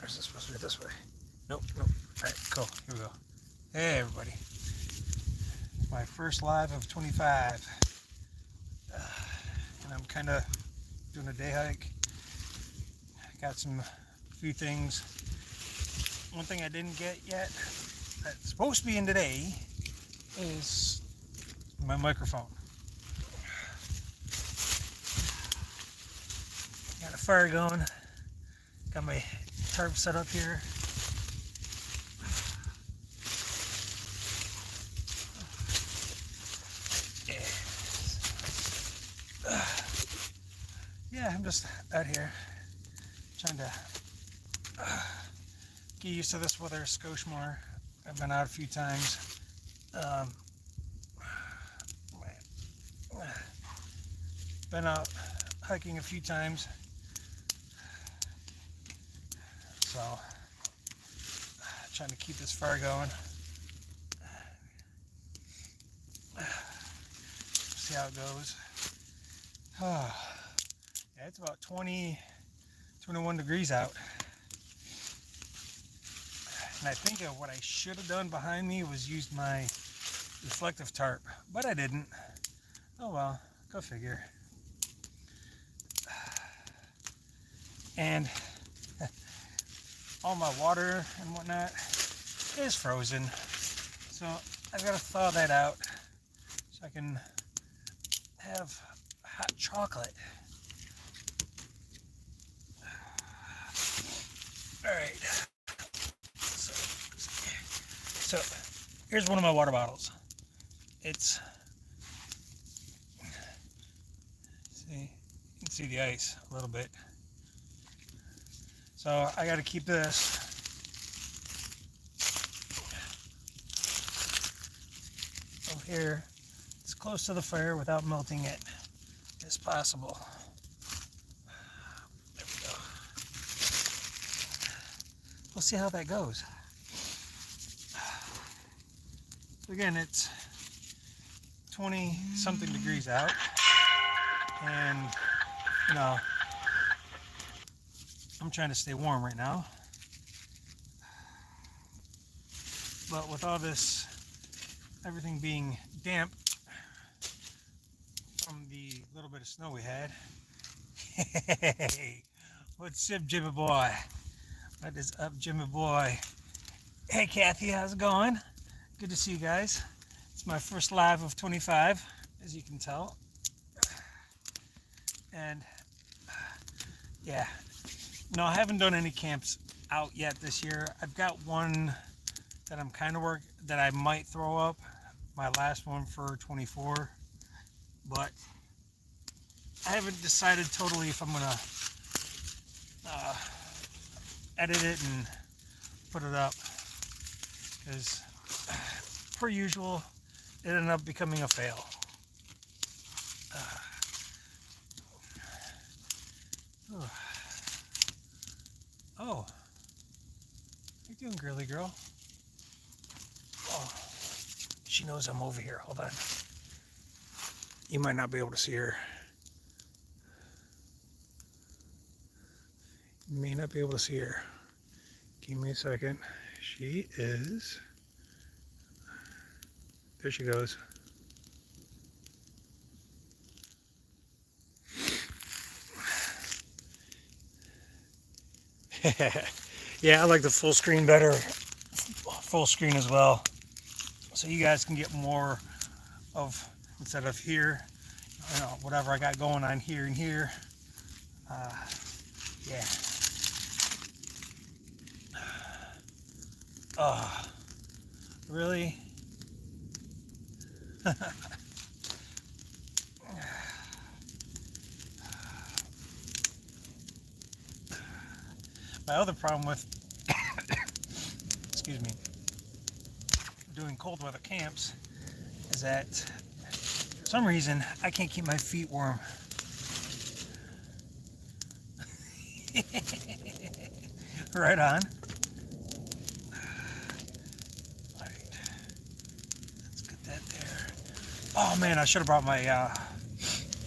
Or is it supposed to be this way? Nope, nope. Alright, cool. Here we go. Hey, everybody. My first live of 25. And I'm kind of doing a day hike. Got some few things. One thing I didn't get yet that's supposed to be in today is my microphone. Got a fire going. Got my tarp set up here. Yeah, I'm just out here trying to get used to this weather a skosh more. I've been out a few times. Been out hiking a few times. So, trying to keep this fire going. See how it goes. Yeah, it's about 21 degrees out. And I think what I should have done behind me was used my reflective tarp, but I didn't. Oh well, go figure. And all my water and whatnot is frozen. So I've got to thaw that out so I can have hot chocolate. Alright. So here's one of my water bottles. It's, see, you can see the ice a little bit. So I got to keep this over here as close to the fire without melting it as possible. There we go. We'll see how that goes. Again, it's 20 something degrees out, and you know, I'm trying to stay warm right now, but with all this, everything being damp from the little bit of snow we had. Hey, what's up, Jimmy boy? What is up, Jimmy boy? Hey, Kathy, how's it going? Good to see you guys. It's my first live of 25, as you can tell. And yeah, no, I haven't done any camps out yet this year. I've got one that I'm kind of that I might throw up, my last one for 24, but I haven't decided totally if I'm gonna edit it and put it up, because per usual, it ended up becoming a fail. Oh, how you doing, girly girl? Oh, she knows I'm over here. Hold on. You might not be able to see her. You may not be able to see her. Give me a second. She is... There she goes. Yeah, I like the full screen better. Full screen as well. So you guys can get more of, instead of here, you know, whatever I got going on here and here. Yeah. Oh, really? My other problem with, excuse me, doing cold weather camps is that for some reason I can't keep my feet warm. Right on. All right. Let's get that there. Oh man, I should have brought my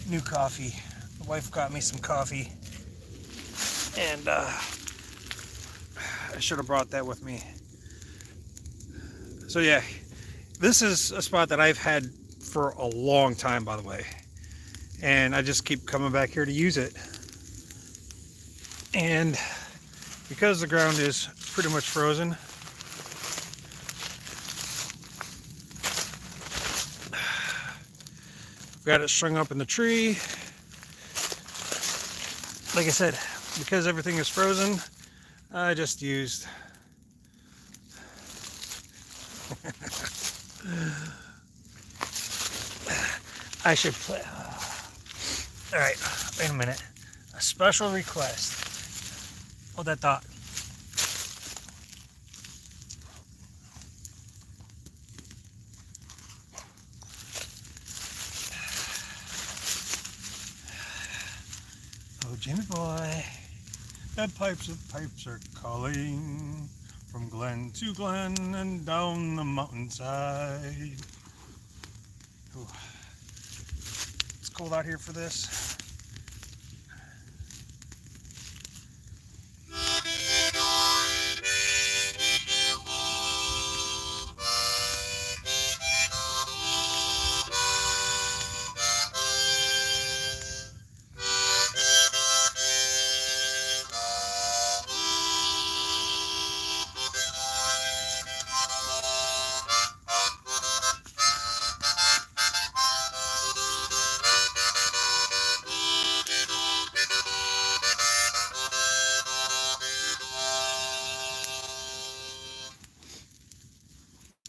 new coffee. The wife got me some coffee, and I should have brought that with me. So yeah, this is a spot that I've had for a long time, by the way, and I just keep coming back here to use it. And because the ground is pretty much frozen, I've got it strung up in the tree. Like I said, because everything is frozen, I just used I should play. All right, wait a minute. A special request. Hold that thought. Oh, Jimmy boy, the pipes are calling from glen to glen and down the mountainside. Ooh. It's cold out here for this.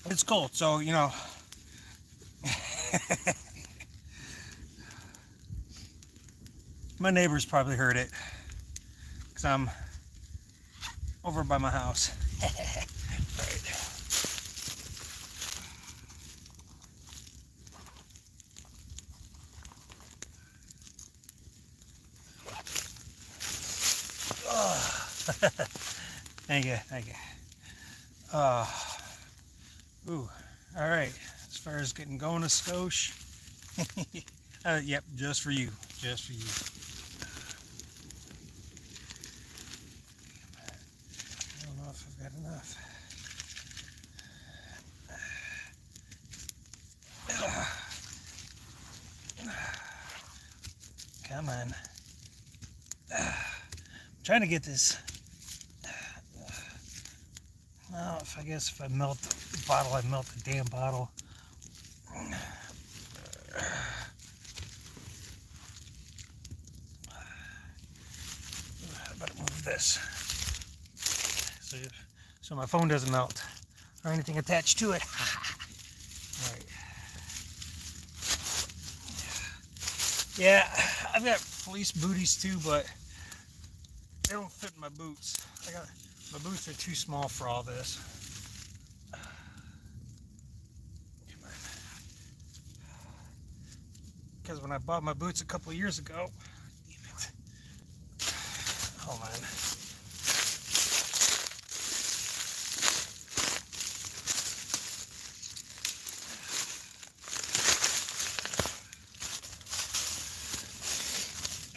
It's cold, so you know. My neighbors probably heard it because I'm over by my house. Right. Oh. Thank you, thank you. Ooh, all right. As far as getting going to Skosh, yep, just for you, just for you. I don't know if I've got enough. Come on. I'm trying to get this. Well, I guess if I melt the bottle, I melt the damn bottle. I better move this so my phone doesn't melt or anything attached to it. All right. Yeah, I've got fleece booties too, but they don't fit in my boots. My boots are too small for all this. Come on. Because when I bought my boots a couple of years ago, hold on.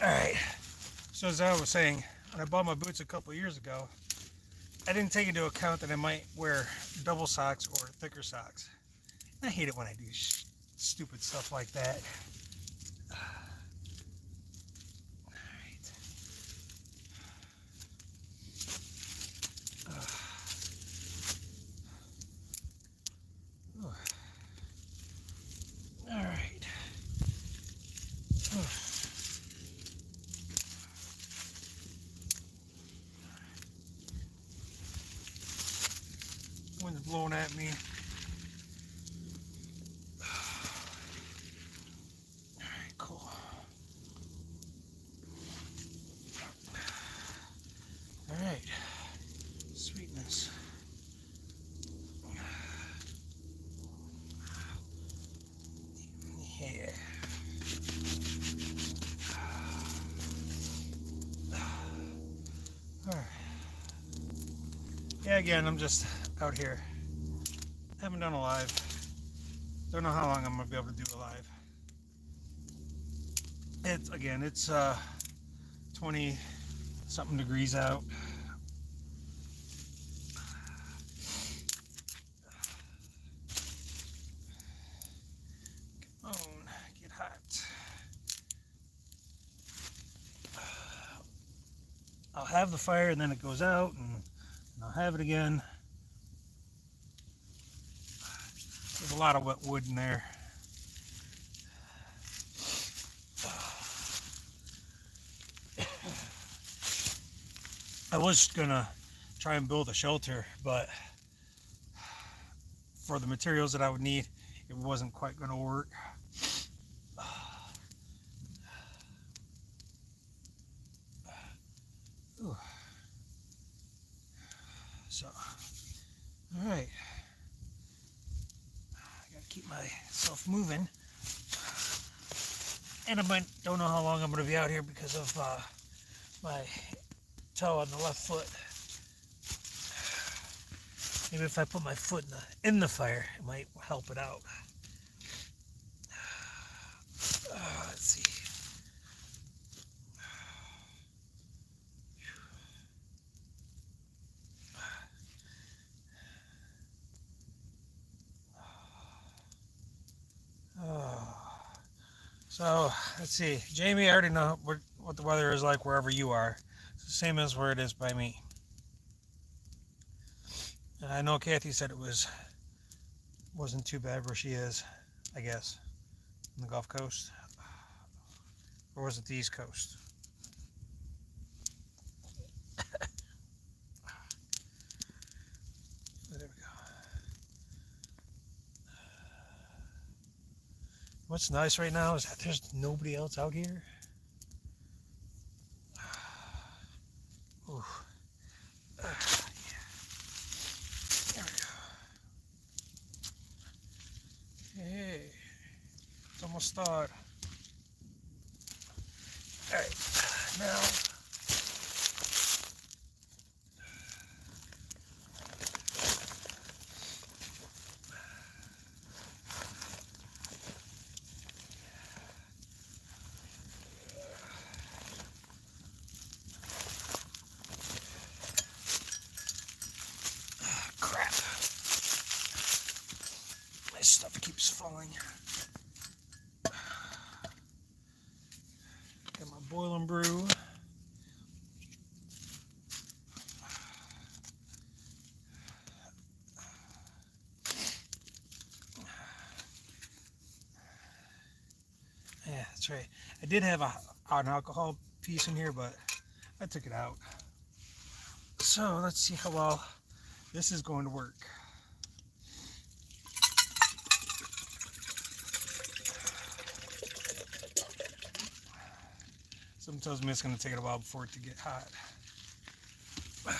All right. So as I was saying, when I bought my boots a couple of years ago, I didn't take into account that I might wear double socks or thicker socks. I hate it when I do stupid stuff like that. All right. All right. Wind's blowing at me. All right, cool. All right, sweetness. Yeah. All right. Yeah, again, I'm just out here. Haven't done a live. Don't know how long I'm gonna be able to do a live. It's 20 something degrees out. I'll have the fire and then it goes out, and I'll have it again. There's a lot of wet wood in there. I was gonna try and build a shelter, but for the materials that I would need, it wasn't quite gonna work. So, all right, I gotta keep myself moving, and don't know how long I'm gonna be out here because of my toe on the left foot. Maybe if I put my foot in the fire, it might help it out. Let's see. So let's see, Jamie, I already know what the weather is like wherever you are. It's the same as where it is by me. And I know Kathy said it wasn't too bad where she is, I guess, on the Gulf Coast, or was it the East Coast? There we go. What's nice right now is that there's nobody else out here. Ooh. Yeah. There we go. Hey, it's almost thawed. All right, now crap. My stuff keeps falling. Got my boil and brew. Yeah, that's right. I did have an alcohol piece in here, but I took it out. So let's see how well this is going to work. Something tells me it's going to take it a while before it to get hot. Ow,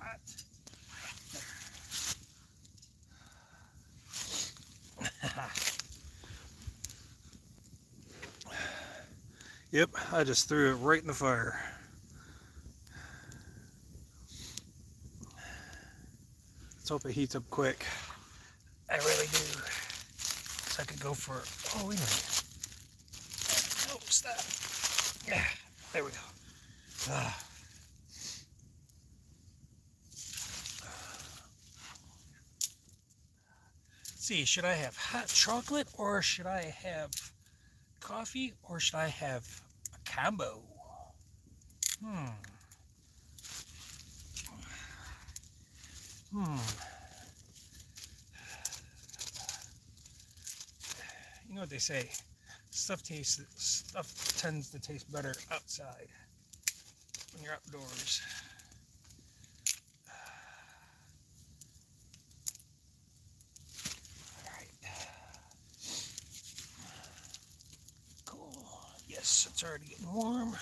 hot. Yep, I just threw it right in the fire. Let's hope it heats up quick. I really do. So I could go for, oh, wait a minute. No, stop. Yeah, there we go. Let's see, should I have hot chocolate, or should I have coffee, or should I have a combo? You know what they say, stuff tends to taste better outside when you're outdoors. Yes, it's already getting warm.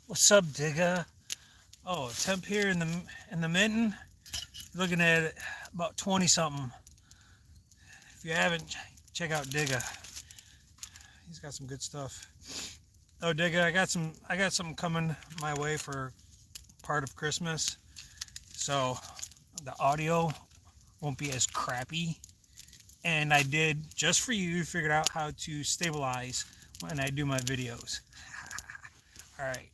What's up, Digga? Oh, temp here in the Minton. Looking at it, about 20 something. If you haven't, check out Digga. He's got some good stuff. Oh, Digga, I got something coming my way for part of Christmas, so the audio won't be as crappy. And I did, just for you, figured out how to stabilize when I do my videos. All right.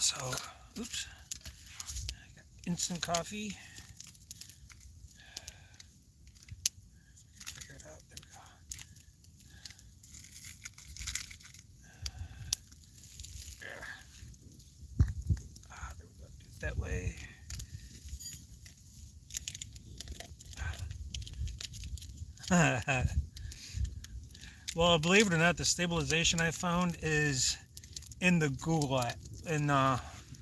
So, oops, instant coffee. Figure it out. There we go. There. There we go. Do it that way. Well, believe it or not, the stabilization I found is in the Google app, in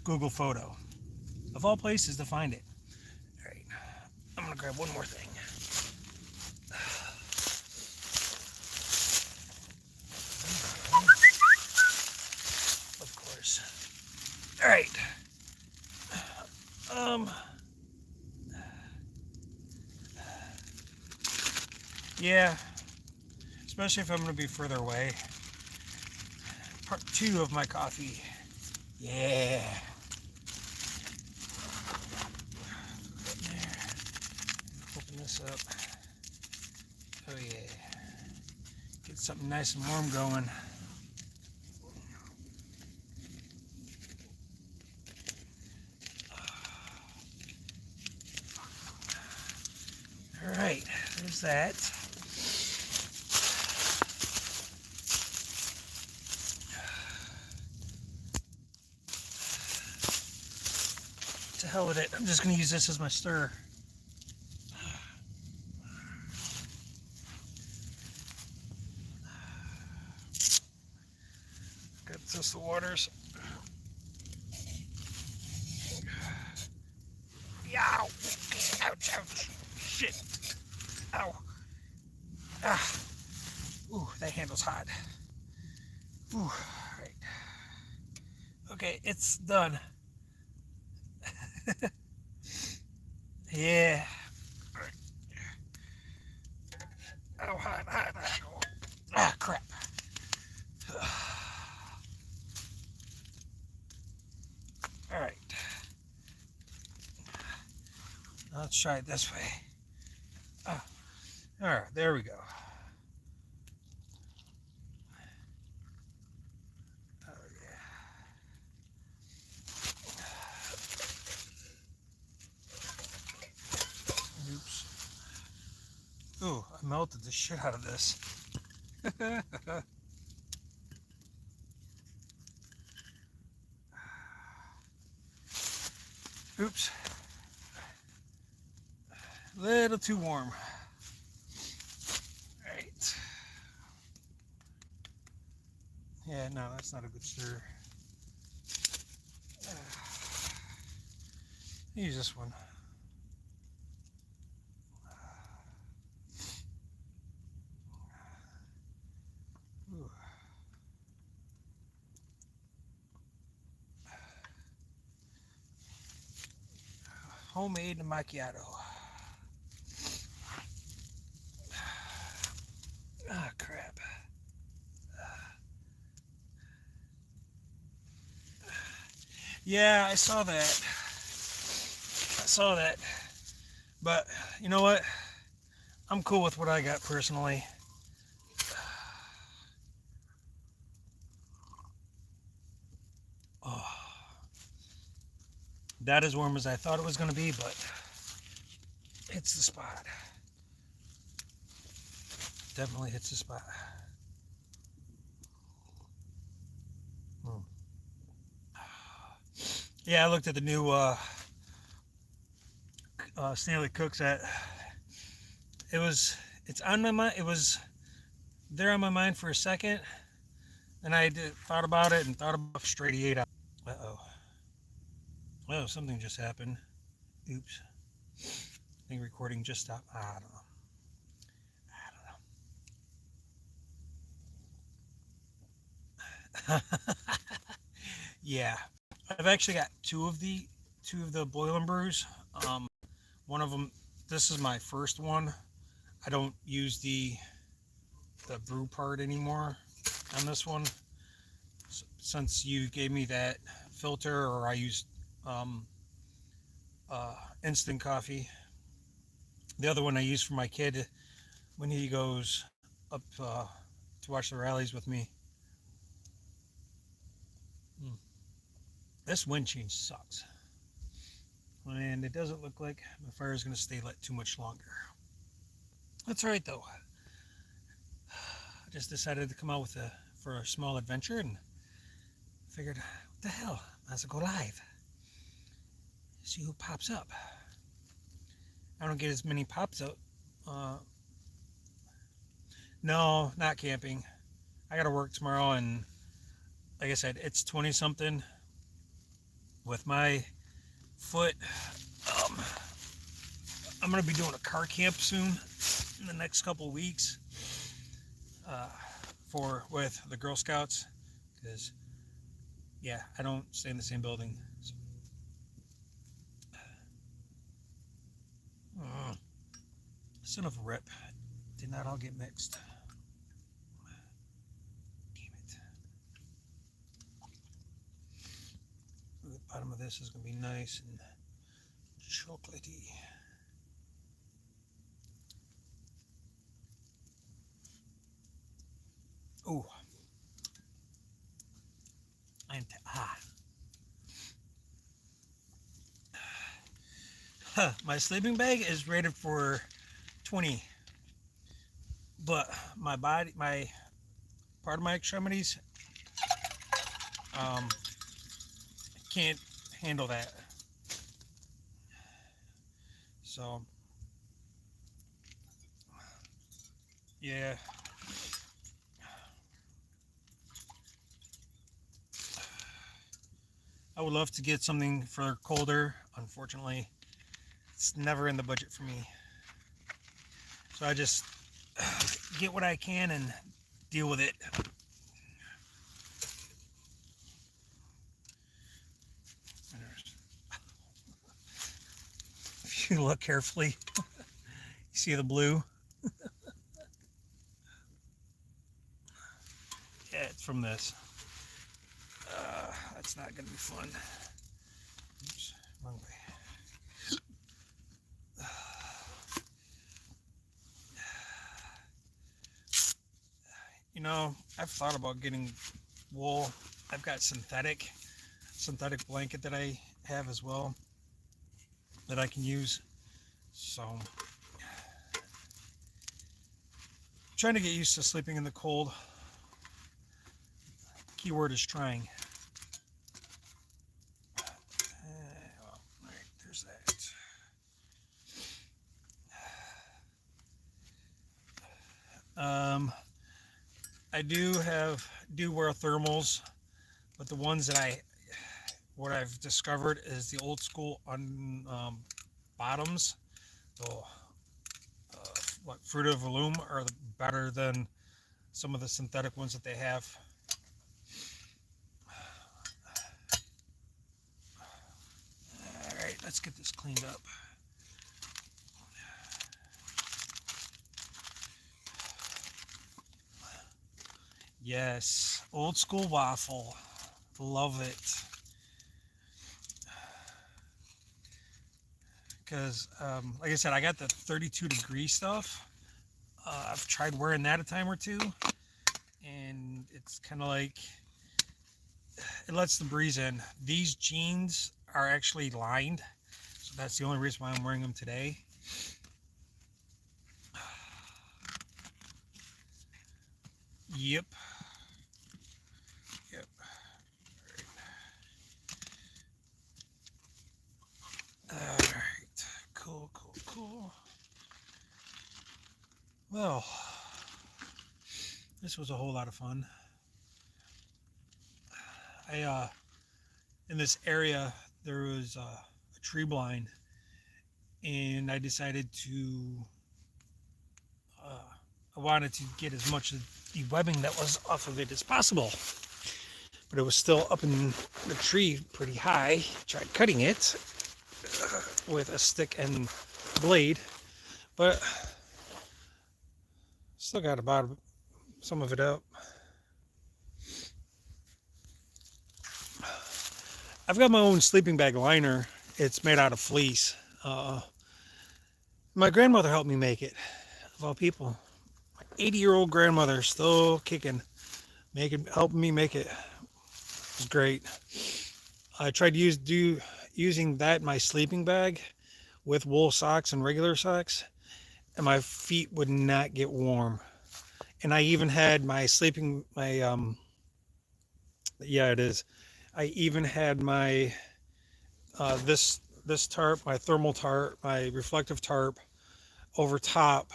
Google Photo. Of all places to find it. All right, I'm gonna grab one more thing. Of course. All right. Yeah, especially if I'm gonna be further away. Part 2 of my coffee. Yeah. There. Open this up. Oh yeah. Get something nice and warm going. All right, there's that. To hell with it. I'm just gonna use this as my stir. Got just the waters. Yow! Ouch, ouch. Shit. Ow. Ah. Ooh, that handle's hot. Ooh, all right. Okay, it's done. Yeah. Oh, hot, hot. Ah, crap. All right. Let's try it this way. Oh, all right, there we go. Oh, yeah. Oops. Ooh, I melted the shit out of this. Oops. A little too warm. Right. Yeah, no, that's not a good stir. Use this one. Ooh. Homemade macchiato. Ah, crap. Yeah, I saw that. I saw that. But you know what? I'm cool with what I got personally. Oh, that as warm as I thought it was going to be, but it's the spot. Definitely hits the spot. Yeah, I looked at the new Stanley Cooks. It's on my mind. It was there on my mind for a second, and I thought about it and thought about straight 8 hours. Uh-oh. Oh, something just happened. Oops. I think recording just stopped. I don't know. Yeah, I've actually got two of the boil and brews. One of them. This is my first one. I don't use the brew part anymore on this one since you gave me that filter, or I used instant coffee. The other one I use for my kid when he goes up to watch the rallies with me. This wind change sucks. And it doesn't look like my fire is going to stay lit too much longer. That's all right though. I just decided to come out for a small adventure and figured, what the hell, might as well go live. See who pops up. I don't get as many pops up. No, not camping. I gotta work tomorrow, and like I said, it's 20 something. With my foot, I'm gonna be doing a car camp soon in the next couple of weeks with the Girl Scouts, because yeah, I don't stay in the same building. So. Son of a rip, did not all get mixed. Damn it. The bottom of this is gonna be nice and chocolatey. Ooh. My sleeping bag is rated for 20, but my part of my extremities, can't handle that. So, yeah. I would love to get something for colder. Unfortunately, it's never in the budget for me. So I just get what I can and deal with it. If you look carefully, you see the blue? Yeah, it's from this. That's not going to be fun. Oops, wrong way. You know, I've thought about getting wool. I've got synthetic blanket that I have as well that I can use. So, trying to get used to sleeping in the cold. Keyword is trying. All right, there's that. I do wear thermals, but the ones that what I've discovered is the old school bottoms. So, Fruit of the Loom are better than some of the synthetic ones that they have. All right, let's get this cleaned up. Yes, old school waffle. Love it. Because, like I said, I got the 32-degree stuff. I've tried wearing that a time or two, and it's kind of like it lets the breeze in. These jeans are actually lined, so that's the only reason why I'm wearing them today. Yep. All right. Cool. Well, this was a whole lot of fun. In this area, there was a tree blind, and I decided to, I wanted to get as much of the webbing that was off of it as possible. But it was still up in the tree pretty high. Tried cutting it with a stick and blade, but still got about some of it up. I've got my own sleeping bag liner. It's made out of fleece. My grandmother helped me make it, of all people. My 80-year-old grandmother, still kicking, helping me make it. It was great. I tried to using that in my sleeping bag with wool socks and regular socks, and my feet would not get warm. And I even had my sleeping my yeah, it is. I even had my this tarp, my thermal tarp, my reflective tarp over top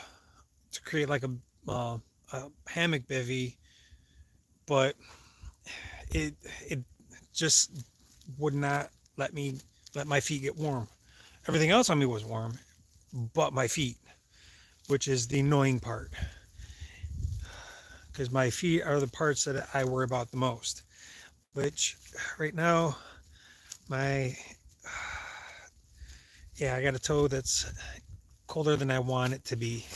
to create like a hammock bivy, but it it just would not let my feet get warm. Everything else on me was warm, but my feet, which is the annoying part, because my feet are the parts that I worry about the most. Which right now, my yeah, I got a toe that's colder than I want it to be.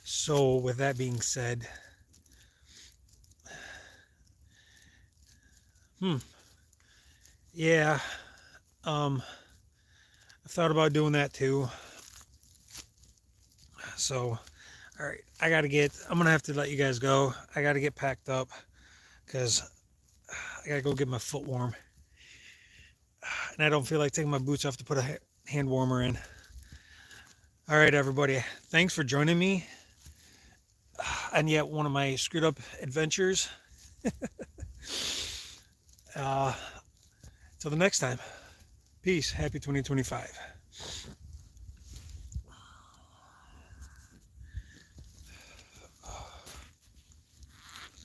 So with that being said, hmm, yeah, I thought about doing that too. So, all right, I'm gonna have to let you guys go. I gotta get packed up because I gotta go get my foot warm, and I don't feel like taking my boots off to put a hand warmer in. All right, everybody, thanks for joining me on yet one of my screwed up adventures. Uh, till the next time, peace. Happy 2025.